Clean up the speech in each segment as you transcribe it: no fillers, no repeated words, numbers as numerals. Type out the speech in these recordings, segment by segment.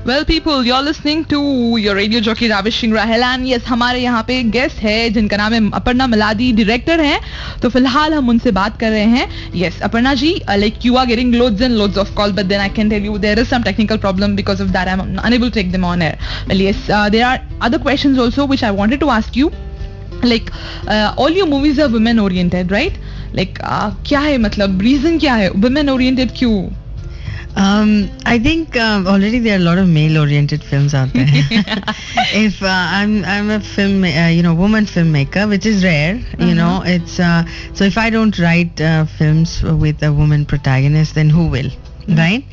Well, people, you're listening to your radio jockey Ravishing Rahela, and yes, हमारे यहाँ पे guest है जिनका नाम है अपर्णा मलादी, डायरेक्टर हैं. तो फिलहाल हम उनसे बात कर रहे हैं. Yes, Aparna ji, like you are getting loads and loads of calls, but then I can tell you there is some technical problem because of that. I'm unable to take them on air. Well, yes, there are other questions also which I wanted to ask you. Like all your movies are women oriented, right? Like क्या है मतलब reason क्या है women oriented क्यों? I think already there are a lot of male-oriented films out there. If I'm a film, woman filmmaker, which is rare. You know, it's so if I don't write films with a woman protagonist, then who will? Right?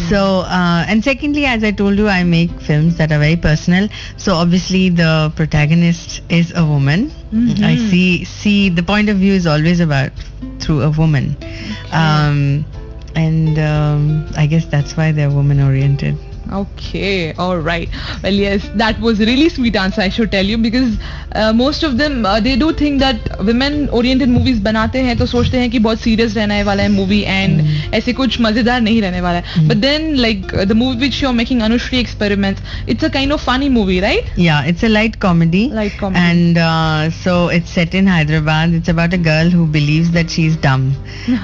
So and secondly, as I told you, I make films that are very personal. So obviously the protagonist is a woman. I see the point of view is always about through a woman. And I guess that's why they're woman oriented. Okay, all right. Well, yes, that was a really sweet answer, I should tell you, because most of them they do think that women oriented movies बनाते हैं तो सोचते हैं कि बहुत serious रहने वाला है movie and ऐसे कुछ मजेदार नहीं रहने वाला है. But then like the movie which you're making, Anushri Experiments, it's a kind of funny movie, right? Yeah, it's a light comedy. Light comedy. And so it's set in Hyderabad. It's about a girl who believes that she's dumb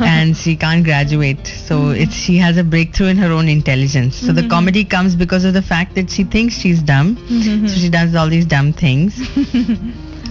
and she can't graduate. So she has a breakthrough in her own intelligence. So the comedy comes because of the fact that she thinks she's dumb, so she does all these dumb things.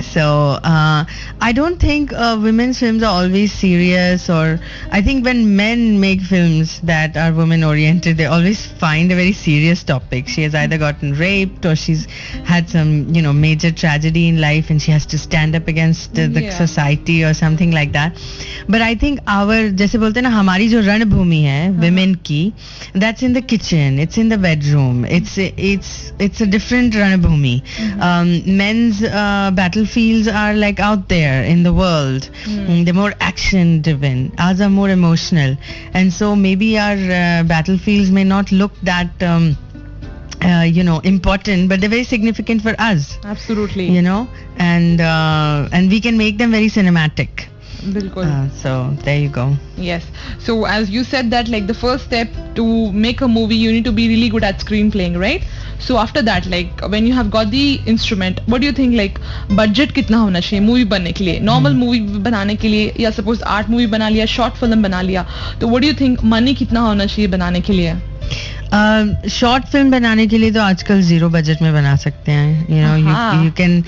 So I don't think women's films are always serious, or I think when men make films that are women oriented, they always find a very serious topic. She has either gotten raped or she's had some major tragedy in life and she has to stand up against the society or something like that. But I think our जैसे बोलते हैं ना हमारी जो रणभूमि है women की, that's in the kitchen, it's in the bedroom, it's a different रणभूमि. Men's battlefields are like out there in the world. They're more action driven. Ours are more emotional, and so maybe our battlefields may not look that important, but they're very significant for us. Absolutely. And we can make them very cinematic. So there you go. Yes. So as you said that like the first step to make a movie, you need to be really good at screenplaying, right? So after that, like when you have got the instrument, what do you think like budget कितना होना चाहिए movie बनने के लिए? Normal movie बनाने के लिए या suppose art मूवी बना लिया, short film बना लिया, तो what do you think money कितना होना चाहिए बनाने के लिए? शॉर्ट फिल्म बनाने के लिए तो आजकल 0 बजट में बना सकते हैं. You can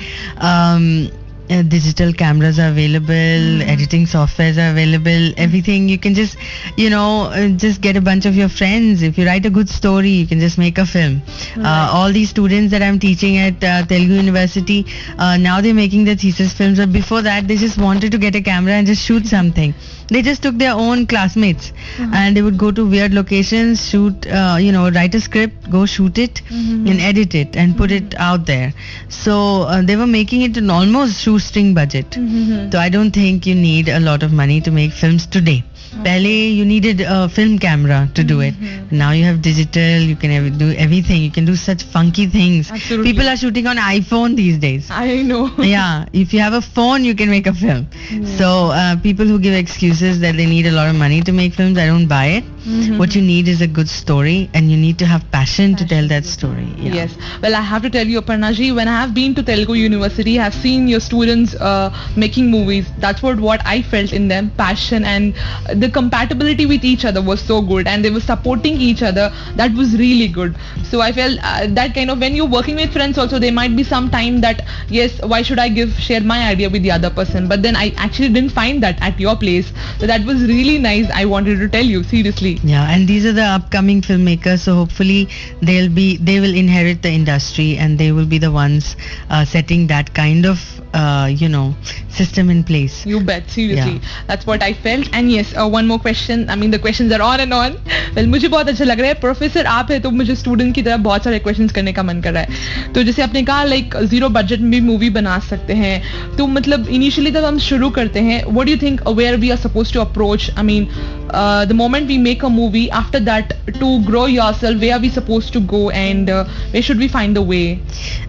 digital cameras are available, editing softwares are available, everything. You can just just get a bunch of your friends. If you write a good story, you can just make a film. All these students that I'm teaching at Telugu University, now they're making their thesis films, but before that they just wanted to get a camera and just shoot something. They just took their own classmates and they would go to weird locations, shoot, write a script, go shoot it and edit it and put it out there. So they were making it an almost shoestring budget. So I don't think you need a lot of money to make films today. Pehle you needed a film camera to do it. Now you have digital, you can do everything. You can do such funky things. Absolutely. People are shooting on iPhone these days. I know. Yeah, if you have a phone, you can make a film. So people who give excuses that they need a lot of money to make films, I don't buy it. What you need is a good story, and you need to have passion to tell that story. Yeah. Yes. Well, I have to tell you, Aparna ji, when I have been to Telugu University, I have seen your students making movies. That's what I felt in them, passion, and the compatibility with each other was so good, and they were supporting each other. That was really good. So I felt that kind of when you're working with friends also, there might be some time that yes, why should I share my idea with the other person? But then I actually didn't find that at your place. So that was really nice. I wanted to tell you seriously. Yeah, and these are the upcoming filmmakers, so hopefully they will inherit the industry and they will be the ones setting that kind of system in place. You bet, seriously. Yeah. That's what I felt. And yes, one more question. I mean, the questions are on and on. Well, मुझे बहुत अच्छा लग रहा है. Professor आप है तो मुझे स्टूडेंट की तरह बहुत सारे क्वेश्चंस करने का मन कर रहा है. तो जैसे आपने कहा लाइक 0 बजट में भी मूवी बना सकते हैं, तो मतलब इनिशियली जब हम शुरू करते हैं, what do you think where we are supposed to approach? I mean the moment we make make a movie, after that to grow yourself, where are we supposed to go, and where should we find the way?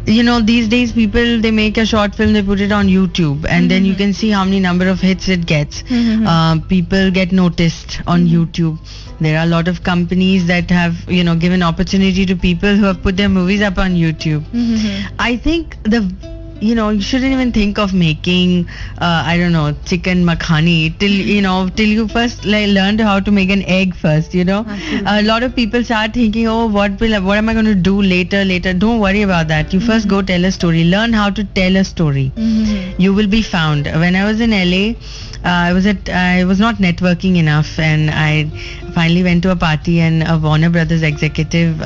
You know, these days people, they make a short film, they put it on YouTube, and then you can see how many number of hits it gets. People get noticed on YouTube. There are a lot of companies that have, you know, given opportunity to people who have put their movies up on YouTube. I think you know, you shouldn't even think of making, I don't know, chicken makhani till you first learned how to make an egg first, you know. A lot of people start thinking, oh, what am I going to do later? Don't worry about that. You first go tell a story. Learn how to tell a story. You will be found. When I was in LA, I was not networking enough, and I finally went to a party, and a Warner Brothers executive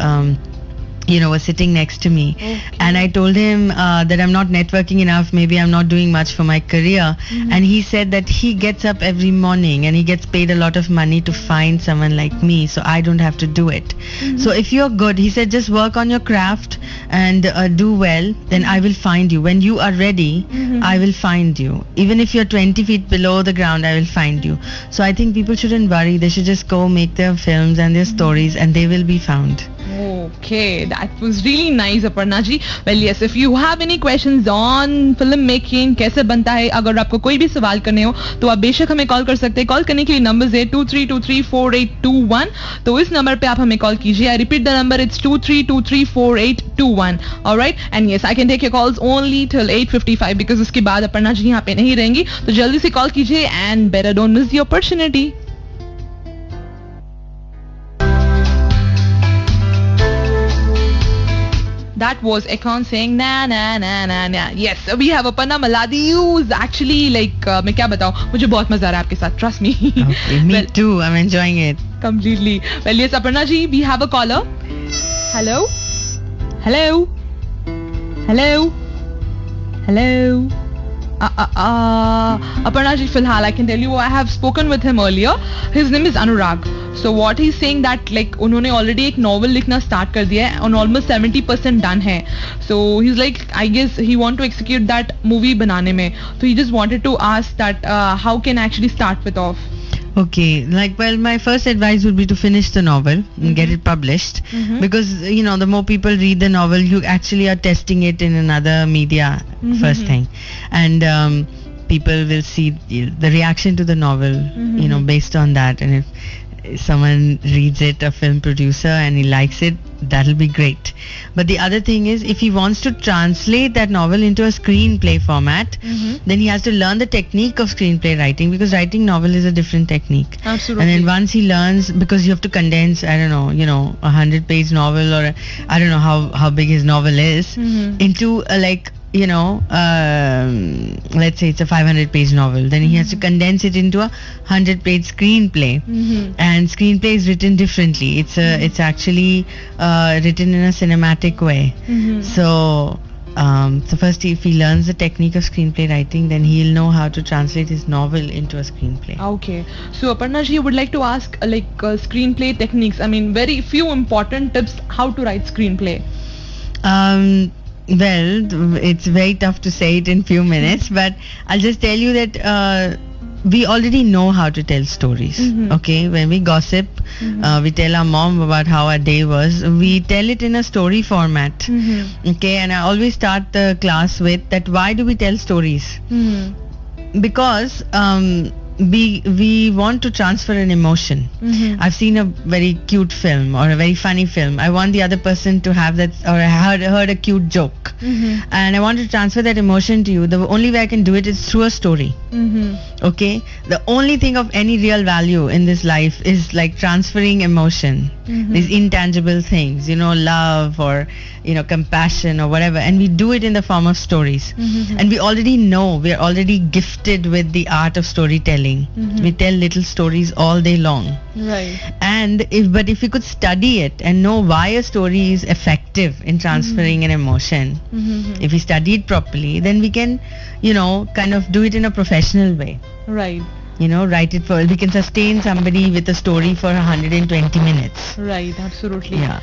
was sitting next to me. And I told him that I'm not networking enough, maybe I'm not doing much for my career. And he said that he gets up every morning and he gets paid a lot of money to find someone like me, so I don't have to do it. So if you're good, he said, just work on your craft and do well, then I will find you. When you are ready, I will find you. Even if you're 20 feet below the ground, I will find you. So I think people shouldn't worry. They should just go make their films and their stories, and they will be found. Okay, that was really nice, Aparna ji. Well, yes, if you have any questions on filmmaking, कैसे बनता है, अगर आपको कोई भी सवाल करने हो तो आप बेशक हमें कॉल कर सकते हैं. कॉल करने के लिए नंबर है 23234821. तो इस नंबर पे आप हमें कॉल कीजिए. I repeat the number, it's 23234821. Alright, and yes, I can take your calls only till 8:55 because उसके बाद अपर्णा जी यहाँ पे नहीं रहेंगी. तो जल्दी से कॉल कीजिए and better don't miss the opportunity. That was Akon saying na na na na na. Yes, we have Aparna Malladi who's actually like मैं क्या बताऊँ, मुझे बहुत मजा आ रहा है आपके साथ. Trust me. Okay, me too. I'm enjoying it completely. Well, yes, Aparna ji, we have a caller. Hello, hello, hello, hello. Aparna ji, filhal I can tell you I have spoken with him earlier. His name is Anurag. So what he's saying that like उन्होंने already एक novel लिखना start कर दिया है and almost 70% done है. So he's like, I guess he want to execute that movie बनाने में. So he just wanted to ask that how can I actually start with off? Okay, like, well, my first advice would be to finish the novel and get it published, because you know, the more people read the novel, you actually are testing it in another media first thing, and people will see the reaction to the novel, you know, based on that. And if someone reads it, a film producer, and he likes it, that'll be great. But the other thing is, if he wants to translate that novel into a screenplay format, then he has to learn the technique of screenplay writing, because writing novel is a different technique. Absolutely. And then once he learns, because you have to condense, I don't know, you know, 100-page novel, or I don't know how big his novel is, into like, you know, let's say it's a 500-page novel, then he has to condense it into a 100-page screenplay. And screenplay is written differently. It's actually written in a cinematic way. So first, if he learns the technique of screenplay writing, then he'll know how to translate his novel into a screenplay. Okay. So Aparna ji, I would like to ask screenplay techniques. I mean, very few important tips how to write screenplay. Well, it's very tough to say it in few minutes, but I'll just tell you that we already know how to tell stories. Okay, when we gossip, we tell our mom about how our day was. We tell it in a story format. Okay, and I always start the class with that. Why do we tell stories? Because we want to transfer an emotion. I've seen a very cute film or a very funny film. I want the other person to have that, or I heard a cute joke, and I want to transfer that emotion to you. The only way I can do it is through a story. Okay, the only thing of any real value in this life is like transferring emotion, these intangible things, you know, love or, you know, compassion or whatever, and we do it in the form of stories. And we already know, we are already gifted with the art of storytelling. We tell little stories all day long. Right. And if we could study it and know why a story is effective in transferring an emotion, if we study it properly, then we can, you know, kind of do it in a professional way. Right. You know, write it we can sustain somebody with a story for 120 minutes. Right, absolutely. Yeah.